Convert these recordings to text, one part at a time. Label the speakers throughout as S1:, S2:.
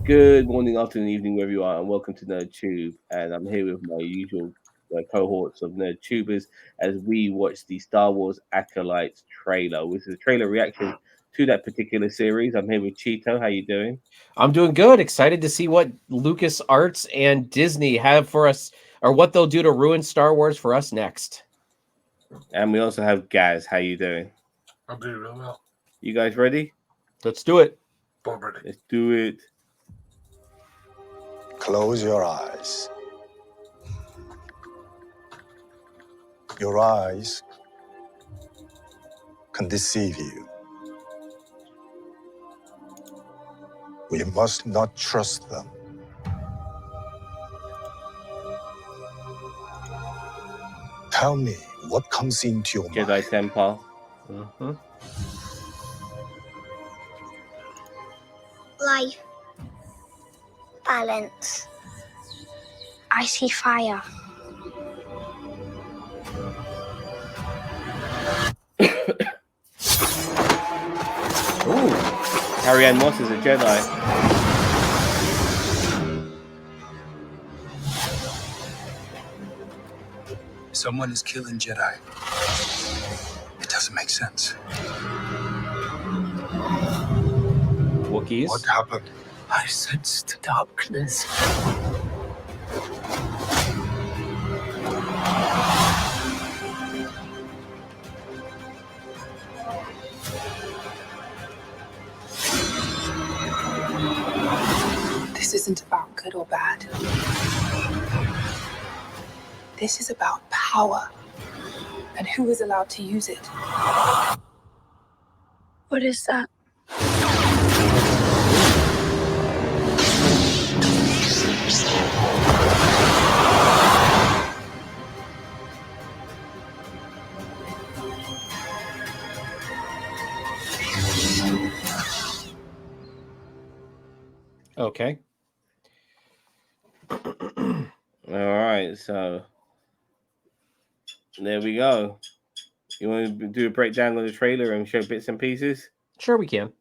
S1: Good morning, afternoon, evening, wherever you are, and welcome to Nerd Tube. And I'm here with my usual cohorts of Nerd Tubers as we watch the Star Wars Acolyte trailer, which is a trailer reaction to that particular series. I'm here with Cheeto. How you doing?
S2: I'm doing good. Excited to see what Lucas Arts and Disney have for us, or what they'll do to ruin Star Wars for us next.
S1: And we also have Gaz. How you doing?
S3: I'm doing real well.
S1: You guys ready?
S2: Let's do it.
S3: Born ready.
S1: Let's do it.
S4: Close your eyes. Your eyes can deceive you. We must not trust them. Tell me what comes into your
S1: Jedi
S4: mind.
S1: Temple.
S5: Life. Balance. I see fire.
S1: Ooh, carrie-anne Moss is a Jedi.
S6: Someone is killing Jedi. It doesn't make sense.
S2: Wookiees.
S6: What happened? I sensed darkness.
S7: This isn't about good or bad. This is about power and who is allowed to use it.
S5: What is that?
S2: Okay.
S1: All right, so there we go. You want to do a breakdown of the trailer and show bits and pieces?
S2: Sure, we can.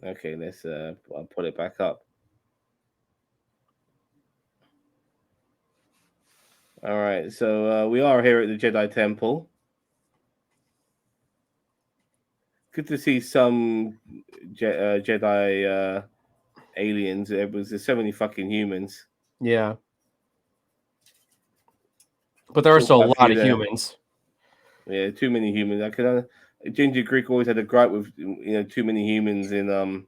S1: Okay, let's I'll put it back up. All right, so we are here at the Jedi Temple. Good to see some Jedi aliens. There's so many fucking humans.
S2: Yeah. But there are still a lot of humans.
S1: Yeah, too many humans. Ginger Greek always had a gripe with too many humans in the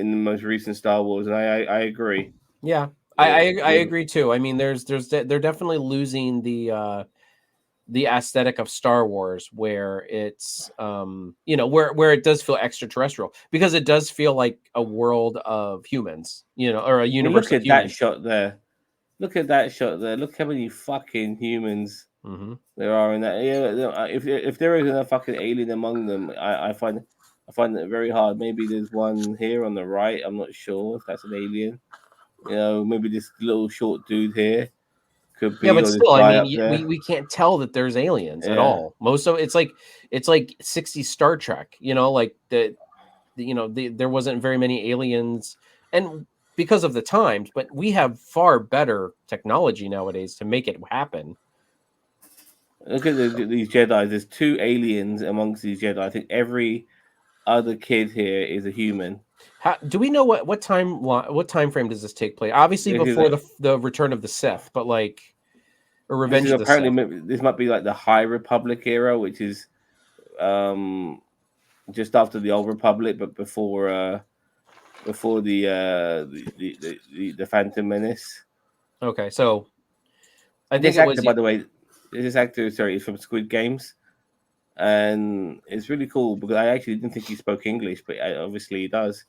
S1: most recent Star Wars, and I agree.
S2: Yeah, I agree too. I mean, they're definitely losing the aesthetic of Star Wars, where it's where it does feel extraterrestrial, because it does feel like a world of humans, or a universe.
S1: Look at that shot there. Look at that shot there. Look how many fucking humans there are in that. Yeah, if there isn't a fucking alien among them, I find it very hard. Maybe there's one here on the right. I'm not sure if that's an alien. Maybe this little short dude here could be.
S2: Yeah, but still, I mean, we can't tell that there's aliens at all. Most of it's like 60s Star Trek. Like there wasn't very many aliens, and because of the times, but we have far better technology nowadays to make it happen.
S1: Look at these Jedi. There's 2 aliens amongst these Jedi. I think every other kid here is a human.
S2: Do we know what time frame does this take place? Obviously, before the return of the Sith, but or Revenge of the Sith.
S1: Apparently, this might be like the High Republic era, which is just after the Old Republic, but before the Phantom Menace.
S2: Okay, so
S1: I think this actor, by the way, this actor, is from Squid Games, and it's really cool because I actually didn't think he spoke English, but obviously he does,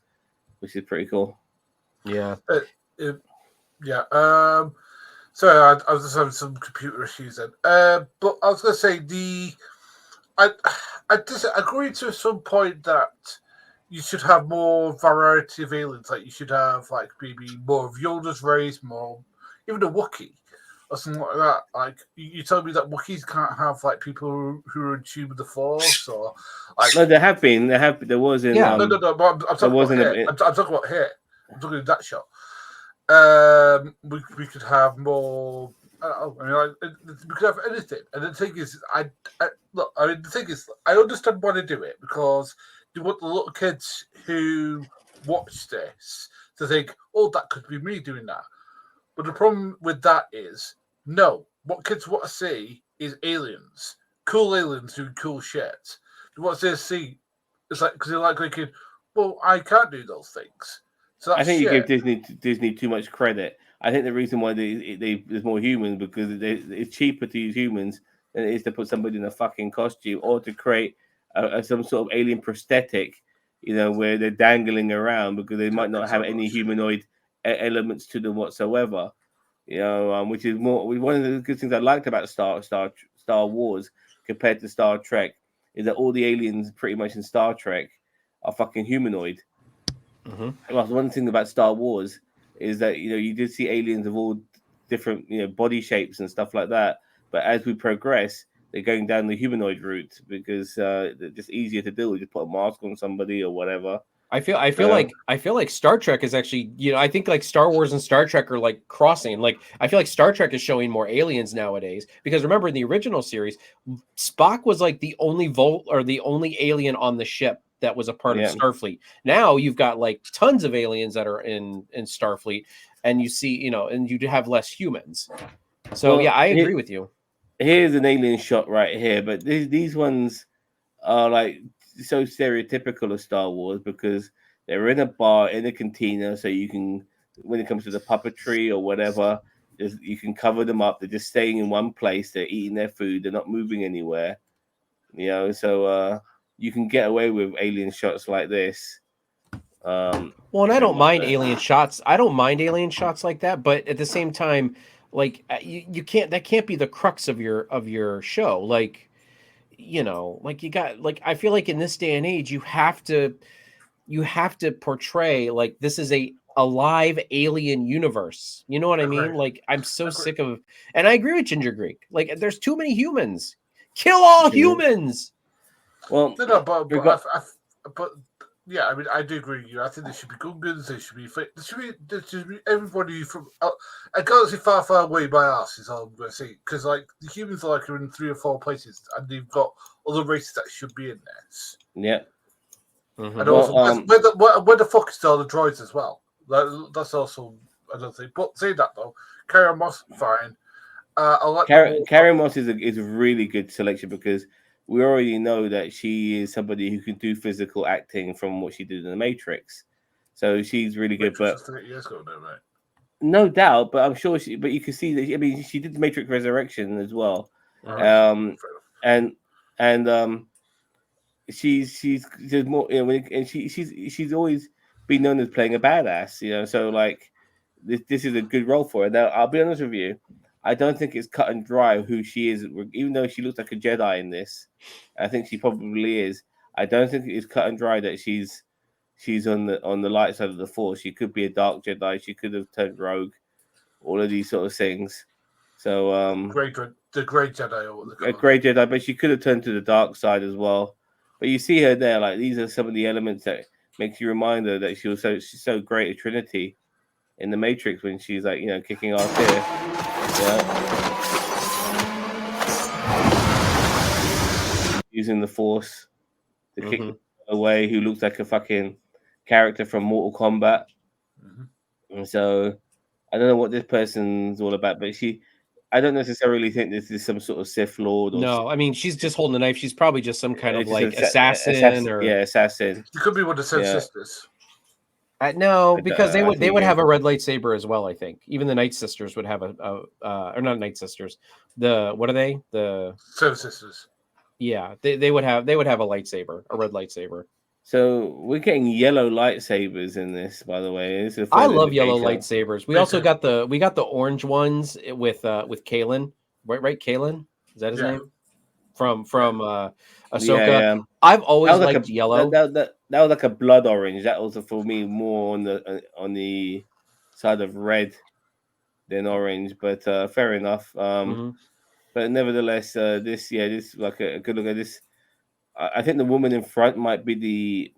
S1: which is pretty cool.
S2: Yeah.
S3: Yeah. Sorry, I was just having some computer issues then. But I was going to say I disagree to some point that you should have more variety of aliens. Like you should have maybe more of Yoda's race, more even a Wookiee or something like that. Like you told me that Wookiees can't have people who are in tune with the Force, or
S1: no, there was in
S3: no. But I'm talking about here. I'm talking about here. I'm talking in that shot. We could have more. We could have anything. And the thing is, the thing is, I understand why they do it because you want the little kids who watch this to think, "Oh, that could be me doing that." But the problem with that is, no. What kids want to see is aliens, cool aliens doing cool shit. What they see, it's like because they're like thinking, "Well, I can't do those things." So that's
S1: I think you
S3: shit.
S1: give Disney too much credit. I think the reason why there's more humans because it's cheaper to use humans than it is to put somebody in a fucking costume or to create some sort of alien prosthetic, where they're dangling around because they might not have any humanoid elements to them whatsoever. Which is one of the good things I liked about Star Wars compared to Star Trek is that all the aliens pretty much in Star Trek are fucking humanoid.
S2: Mm-hmm.
S1: Well, one thing about Star Wars is that you did see aliens of all different body shapes and stuff like that. But as we progress, they're going down the humanoid route because they're just easier to do. Just put a mask on somebody or whatever.
S2: I feel like Star Trek is actually, I think like Star Wars and Star Trek are like crossing. Like I feel like Star Trek is showing more aliens nowadays because remember in the original series, Spock was like the only the only alien on the ship that was a part of Starfleet. Now you've got like tons of aliens that are in Starfleet, and you see, and you have less humans. So yeah, I agree with you.
S1: Here's an alien shot right here, but these ones are like so stereotypical of Star Wars because they're in a bar in a cantina, so you can, when it comes to the puppetry or whatever, you can cover them up. They're just staying in one place. They're eating their food. They're not moving anywhere. So you can get away with alien shots like this.
S2: Well, and I don't mind alien shots. I don't mind alien shots like that, but at the same time, like you can't. That can't be the crux of your show. Like, like you got like I feel like in this day and age, you have to portray like this is a live alien universe. You know what I mean? Like I'm so sick of, and I agree with Ginger Greek. Like there's too many humans. Kill all humans.
S1: Well,
S3: no, but yeah, I mean, I do agree with you. I think there should be Gungans. There should be everybody from a galaxy far, far away. My ass is all I'm going to say because like the humans are like in 3 or 4 places, and they've got other races that should be in this.
S1: Yeah.
S3: Mm-hmm. And also, where the fuck is all the droids as well? That's also another thing. But say that though, Carrie-Anne Moss, fine. I like
S1: Carrie-Anne Moss is a really good selection because we already know that she is somebody who can do physical acting from what she did in the Matrix, so she's really good. But
S3: 30 years ago, no, right?
S1: No doubt, but I'm sure But you can see that. I mean, she did the Matrix Resurrection as well, she's more. And she's always been known as playing a badass. So like this is a good role for her. Now, I'll be honest with you. I don't think it's cut and dry who she is, even though she looks like a Jedi in this. I think she probably is. I don't think it's cut and dry that she's on the light side of the Force. She could be a dark Jedi. She could have turned rogue. All of these sort of things. So
S3: the great Jedi, or
S1: a great Jedi, but she could have turned to the dark side as well. But you see her there. Like these are some of the elements that makes you remind her that she's so great at Trinity in the Matrix when she's like kicking ass here. Using the Force to kick away who looks like a fucking character from Mortal Kombat. And so I don't know what this person's all about, but I don't necessarily think this is some sort of Sith Lord.
S2: No, I mean she's just holding a knife. She's probably just some kind of like assassin.
S1: Assassin.
S3: It could be one of the Sith sisters.
S2: No, because they would have a red lightsaber as well. I think even the Night Sisters would have or not Night Sisters. What are they? The
S3: Sith Sisters.
S2: Yeah, they would have a lightsaber, a red lightsaber.
S1: So we're getting yellow lightsabers in this, by the way.
S2: I love yellow lightsabers. We also got the orange ones with Kalen, right? Kalen, is that his name? From Ahsoka.
S1: Yeah.
S2: I've always liked yellow.
S1: That was like a blood orange. That was for me more on the side of red than orange, but fair enough. But nevertheless, this like a good look at this. I think the woman in front might be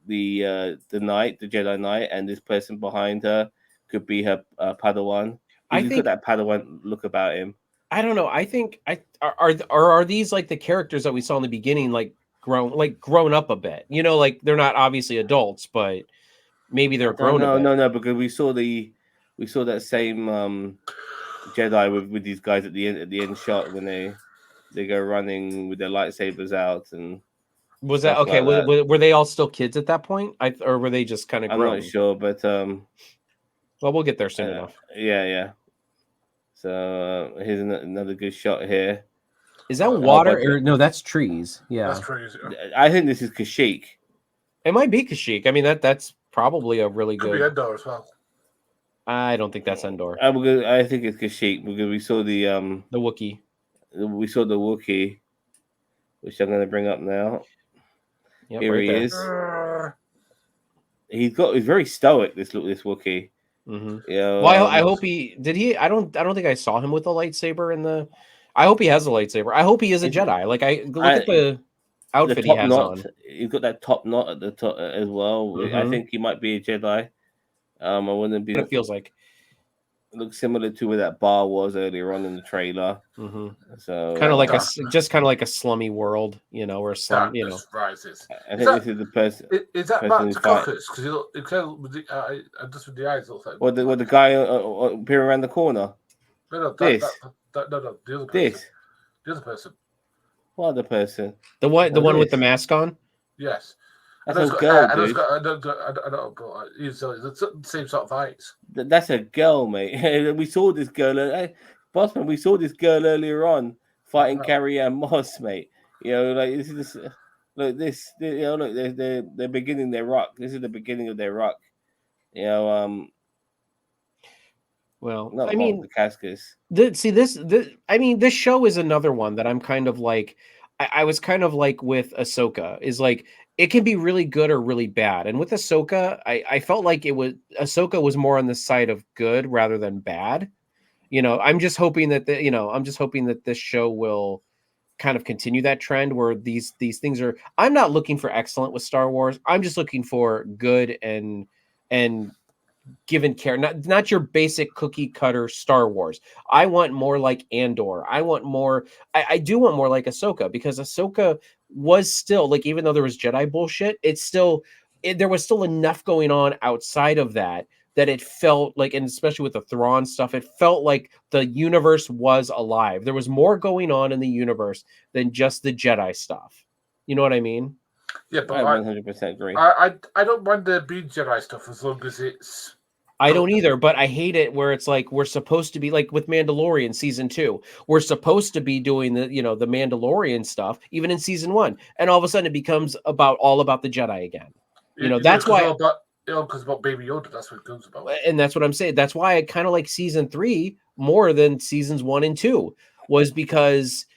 S1: the knight, the Jedi Knight, and this person behind her could be her Padawan. He's got that Padawan look about him.
S2: I don't know. I think are these like the characters that we saw in the beginning, like grown up a bit? You know, like they're not obviously adults, but maybe they're grown up.
S1: No, because we saw that same Jedi with these guys at the end shot when they go running with their lightsabers out. And
S2: was that okay?
S1: Like
S2: were they all still kids at that point, or were they just kind of grown?
S1: I'm not sure, but
S2: well, we'll get there soon enough.
S1: Yeah. So here's another good shot here.
S2: Is that water or no? That's trees. Yeah,
S3: that's trees.
S1: I think this is Kashyyyk.
S2: It might be Kashyyyk. I mean, that's probably a really
S3: Could
S2: good.
S3: Be Endor as well.
S2: I don't think that's Endor.
S1: I think it's Kashyyyk because we saw the
S2: Wookiee.
S1: We saw the Wookiee, which I'm going to bring up now.
S2: Yep,
S1: here he is. He's very stoic. This Wookiee.
S2: Mm-hmm.
S1: Yeah.
S2: Well, I hope he did. I don't think I saw him with a lightsaber in the. I hope he has a lightsaber. I hope he is a Jedi. Like look at the outfit he has on.
S1: He's got that top knot at the top as well. Mm-hmm. I think he might be a Jedi. I wouldn't be.
S2: What it feels like.
S1: It looks similar to where that bar was earlier on in the trailer.
S2: Mm-hmm.
S1: So
S2: kind of like a slummy world, you know, or slum, you know.
S3: Rises.
S1: I think this is the person.
S3: Is that Matt Cockers? Because he with the eyes looks like.
S1: Well, the guy appearing around the corner.
S3: No,
S1: this.
S3: No, the other person.
S1: This.
S3: The other person.
S1: What other person?
S2: The one with the mask on?
S3: Yes.
S1: That's a girl, dude.
S3: I don't but he's the same sort of eyes.
S1: That's a girl, mate. We saw this girl. Bossman, we saw this girl earlier on fighting Carrie-Anne Moss, mate. You know, like this is this. You know, look, they're beginning their rock. This is the beginning of their rock. You know,
S2: well,
S1: not
S2: I mean,
S1: the Cascas.
S2: This show is another one that I'm kind of like. I was kind of like with Ahsoka. Is like it can be really good or really bad, and with Ahsoka, I felt like Ahsoka was more on the side of good rather than bad. You know, I'm just hoping that this show will kind of continue that trend where these things are. I'm not looking for excellent with Star Wars. I'm just looking for good and given care, not your basic cookie cutter Star Wars. I want more like Andor. I want more. I do want more like Ahsoka, because Ahsoka was still like, even though there was Jedi bullshit, there was still enough going on outside of that it felt like, and especially with the Thrawn stuff, it felt like the universe was alive. There was more going on in the universe than just the Jedi stuff. You know what I mean?
S3: Yeah, but
S1: I 100% agree.
S3: I don't mind the being Jedi stuff as long as it's.
S2: I don't either, but I hate it where it's like we're supposed to be like with Mandalorian season 2. We're supposed to be doing the Mandalorian stuff even in season 1, and all of a sudden it becomes all about the Jedi again. That's why.
S3: Because about Baby Yoda, that's what it goes about.
S2: And that's what I'm saying. That's why I kind of like season 3 more than seasons 1 and 2, was because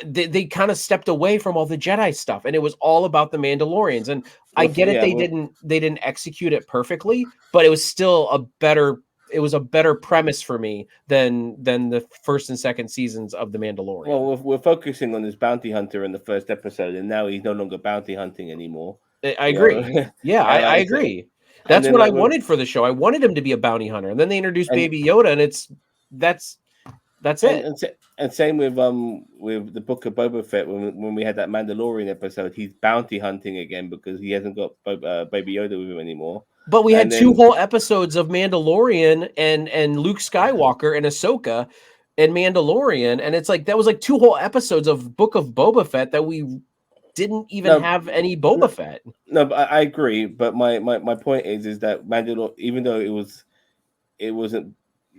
S2: they kind of stepped away from all the Jedi stuff, and it was all about the Mandalorians. And I get it; they didn't execute it perfectly, but it was still a better premise for me than the first and second seasons of the Mandalorian.
S1: Well, we're focusing on this bounty hunter in the first episode, and now he's no longer bounty hunting anymore.
S2: I agree. Yeah, I agree. That's what I wanted for the show. I wanted him to be a bounty hunter, and then they introduced Baby Yoda, and that's it.
S1: And same with the Book of Boba Fett, when we had that Mandalorian episode, he's bounty hunting again because he hasn't got Baby Yoda with him anymore.
S2: But we had 2 whole episodes of Mandalorian and Luke Skywalker and Ahsoka and Mandalorian, and it's like that was like 2 whole episodes of Book of Boba Fett that we didn't even have any Boba Fett.
S1: No, but I agree. But my point is that Mandalorian, even though it wasn't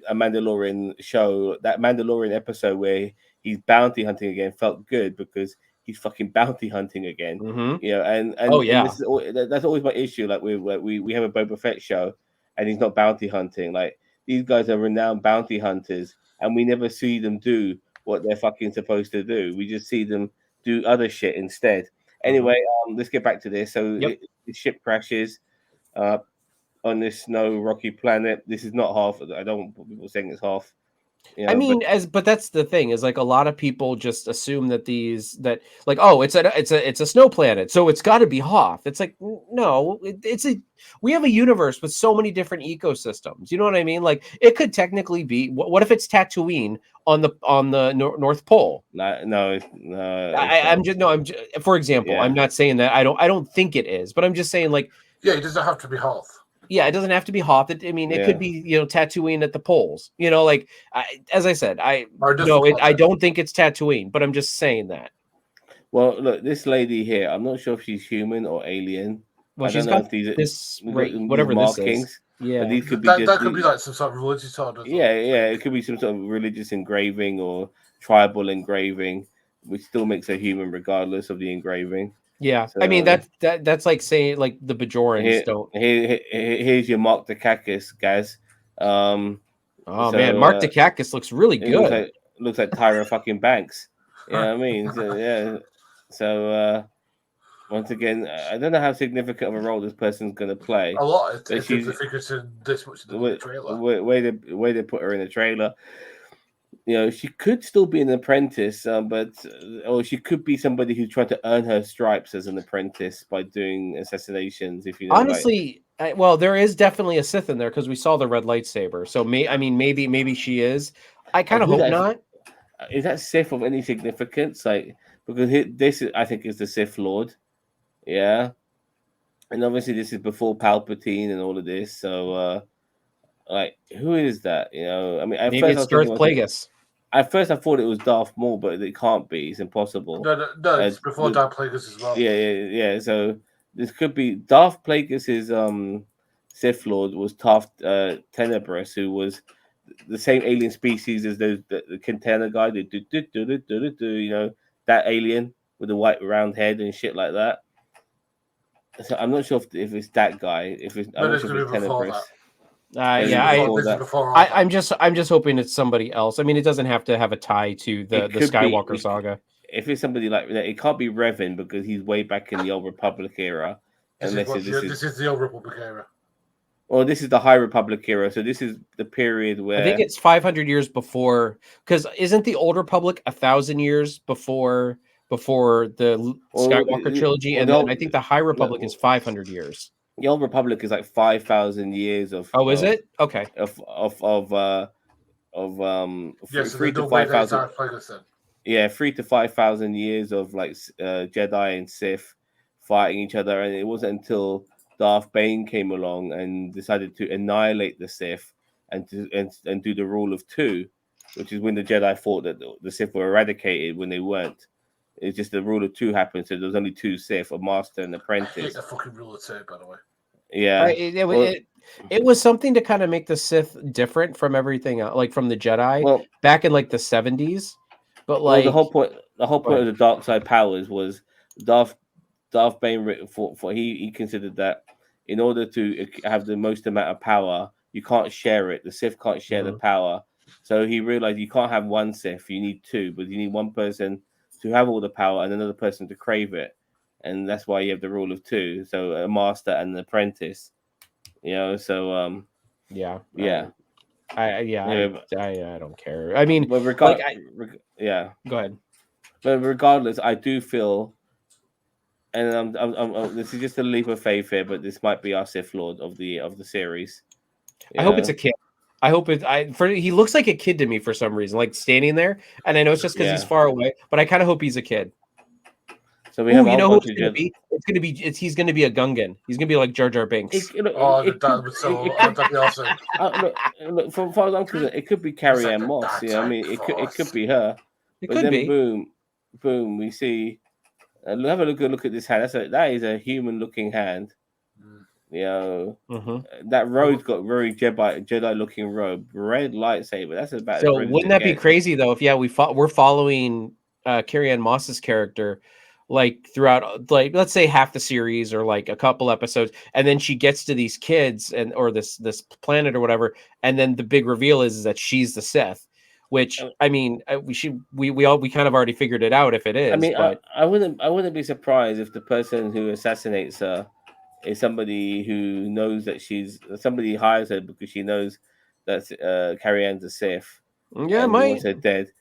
S1: a Mandalorian show, that Mandalorian episode where he's bounty hunting again felt good because he's fucking bounty hunting again.
S2: Mm-hmm.
S1: You know, and that's always my issue. Like we have a Boba Fett show, and he's not bounty hunting. Like these guys are renowned bounty hunters, and we never see them do what they're fucking supposed to do. We just see them do other shit instead. Anyway, let's get back to this. So the ship crashes on this snow rocky planet. This is not half. I don't want people saying it's half. You know,
S2: I mean, but that's the thing is like a lot of people just assume that oh, it's a snow planet, so it's got to be Hoth. It's like no, we have a universe with so many different ecosystems. You know what I mean? Like it could technically be. What if it's Tatooine on the North Pole?
S1: No.
S2: For example,
S1: Yeah.
S2: I'm not saying that. I don't think it is, but I'm just saying like.
S3: Yeah, it doesn't have to be Hoth.
S2: Yeah, it doesn't have to be Hoth. It could be Tatooine at the poles. Like as I said, I don't think it's Tatooine, but I'm just saying that.
S1: Well, look, this lady here, I'm not sure if she's human or alien.
S2: Well,
S1: I don't know if these
S2: whatever
S1: markings.
S2: This is. Yeah,
S1: these could be
S3: that could be like some sort of religious order.
S1: Yeah, it could be some sort of religious engraving or tribal engraving, which still makes her human regardless of the engraving.
S2: Yeah, so, I mean that's like saying like the Bajorans don't.
S1: Here's your Mark Dacakis, guys.
S2: Man, Mark Dacakis looks really good.
S1: Looks like Tyra fucking Banks. You know what I mean? So, yeah. So once again, I don't know how significant of a role this person's going to play.
S3: A lot. If she's this much in the trailer.
S1: Way they put her in the trailer. She could still be an apprentice, or she could be somebody who's trying to earn her stripes as an apprentice by doing assassinations. If you know,
S2: honestly, there is definitely a Sith in there because we saw the red lightsaber. So maybe she is. I kind of hope not.
S1: Is that Sith of any significance? Like because this I think is the Sith Lord, yeah, and obviously this is before Palpatine and all of this. So, who is that? I mean, at
S2: maybe
S1: first
S2: it's Darth Plagueis.
S1: At first, I thought it was Darth Maul, but it can't be. It's impossible.
S3: No, it's before Darth Plagueis as well.
S1: Yeah. So this could be Darth Plagueis' Sith Lord was Taft Tenebrous, who was the same alien species as the container guy. That alien with the white round head and shit like that. So I'm not sure if it's that guy. I'm not sure if it's Tenebrous.
S2: I'm just hoping it's somebody else. I mean, it doesn't have to have a tie to the Skywalker saga.
S1: If it's somebody like that, it can't be Revan because he's way back in the Old Republic era.
S3: This is the Old Republic era.
S1: Well, this is the High Republic era, so this is the period where
S2: I think it's 500 years before. Because isn't the Old Republic 1,000 years before the Skywalker trilogy? And then I think the High Republic is 500 years.
S1: The Old Republic is like 5,000 years of.
S2: Oh, is it? Okay.
S1: Of
S3: 3 to 5,000.
S1: Yeah, 3 to 5,000 years of like Jedi and Sith fighting each other, and it wasn't until Darth Bane came along and decided to annihilate the Sith and do the rule of two, which is when the Jedi thought that the Sith were eradicated when they weren't. It's just the rule of two happened, so there was only two Sith, a master and apprentice.
S3: I hate the fucking rule of two, by the way.
S1: Yeah,
S2: it was something to kind of make the Sith different from everything else, like from the Jedi back in like the 70s. But like
S1: the whole point of the dark side powers was Darth Bane for he considered that in order to have the most amount of power, you can't share it. The Sith can't share the power, so he realized you can't have one Sith. You need two, but you need one person to have all the power and another person to crave it, and that's why you have the rule of two. So a master and an apprentice, So
S2: I don't care. I mean,
S1: but
S2: go ahead.
S1: But regardless, I do feel, and I'm this is just a leap of faith here, but this might be our Sith Lord of the series.
S2: I hope it's a kid. I hope he looks like a kid to me for some reason, like standing there. And I know it's just because he's far away, but I kind of hope he's a kid.
S1: So we have who it's
S2: going to be? He's going to be a Gungan. He's going to be like Jar Jar Binks.
S3: That'd be awesome.
S1: Look, from far as I'm concerned, it could be Carrie-Anne Moss. I mean, it could be her.
S2: It could be.
S1: Boom, we see. Have a look at this hand. That is a human-looking hand. That robe's got very Jedi-looking robe, red lightsaber. That's about.
S2: So wouldn't that be crazy though? If we're following Carrie-Anne Moss's character, like throughout, like let's say half the series or like a couple episodes, and then she gets to these kids or this planet or whatever, and then the big reveal is that she's the Sith. Which I mean, we kind of already figured it out if it is.
S1: I mean,
S2: but...
S1: I wouldn't be surprised if the person who assassinates her is somebody who knows that somebody hires her because she knows that Carrie-Anne's a Sith,
S2: Yeah,
S1: and he
S2: might.
S1: wants her dead.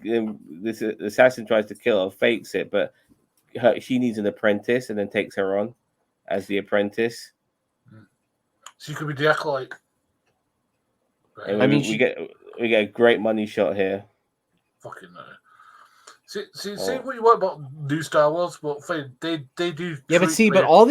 S1: This assassin tries to kill her, fakes it, but she needs an apprentice, and then takes her on as the apprentice.
S3: She could be the acolyte.
S1: And
S2: I mean,
S1: we get a great money shot here.
S3: Fucking no. See what you want about new Star Wars, but they do.
S2: Yeah, but see, but all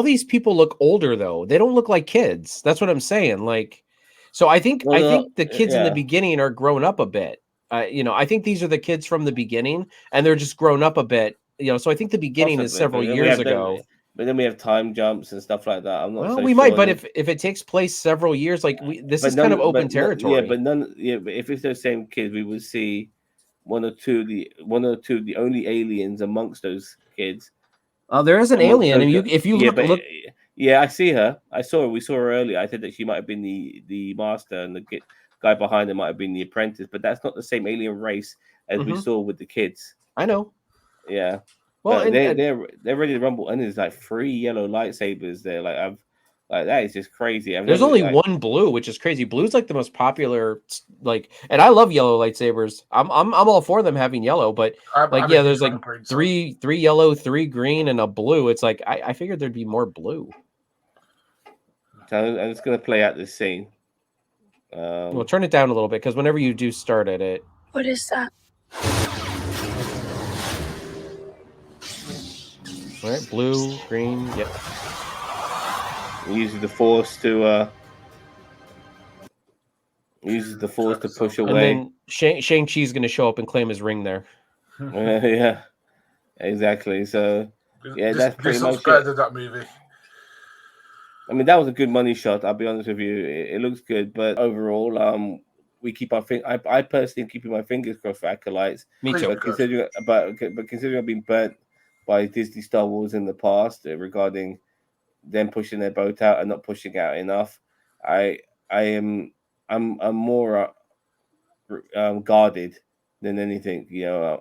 S2: these people look older though. They don't look like kids. That's what I'm saying. Like, so I think the kids in the beginning are grown up a bit. I think these are the kids from the beginning, and they're just grown up a bit. So I think the beginning is several years ago.
S1: But then we have time jumps and stuff like that. I'm not.
S2: Well, we might, but if it takes place several years, like this is kind of open territory.
S1: But if it's those same kids, we would see one or two of the only aliens amongst those kids.
S2: There is an alien, and if you look,
S1: yeah, I see her. I saw her. We saw her earlier. I said that she might have been the master, and the guy behind her might have been the apprentice. But that's not the same alien race as we saw with the kids.
S2: I know.
S1: Yeah.
S2: Well,
S1: they're ready to rumble, and there's like 3 yellow lightsabers there. Like that is just crazy.
S2: There's only one blue, which is crazy. Blue's like the most popular, and I love yellow lightsabers. I'm all for them having yellow, but there's like three yellow, 3 green, and a blue. It's like I figured there'd be more blue.
S1: So I'm just gonna play out this scene.
S2: Well, turn it down a little bit because whenever you do start at it,
S5: What is that?
S2: all right, blue, green, yep.
S1: He uses the force to push away.
S2: And then Shang-Chi's going to show up and claim his ring there.
S1: Yeah, exactly. So that's pretty much
S3: it. That movie.
S1: I mean, that was a good money shot. I'll be honest with you. It looks good, but overall, we keep our I personally am keeping my fingers crossed for Acolytes.
S2: Me too.
S1: But considering I've been burnt by Disney Star Wars in the past regarding them pushing their boat out and not pushing out enough, I'm more guarded than anything.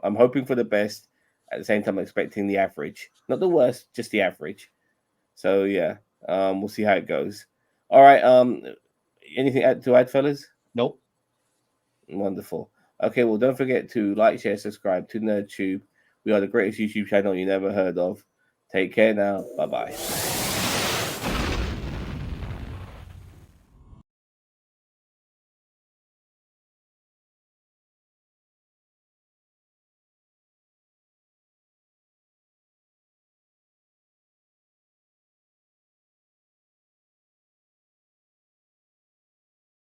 S1: I'm hoping for the best. At the same time, expecting the average, not the worst, just the average. So yeah, we'll see how it goes. All right. Anything to add, fellas?
S2: Nope.
S1: Wonderful. Okay, well, don't forget to like, share, subscribe to NerdTube. We are the greatest YouTube channel you never heard of. Take care now. Bye-bye.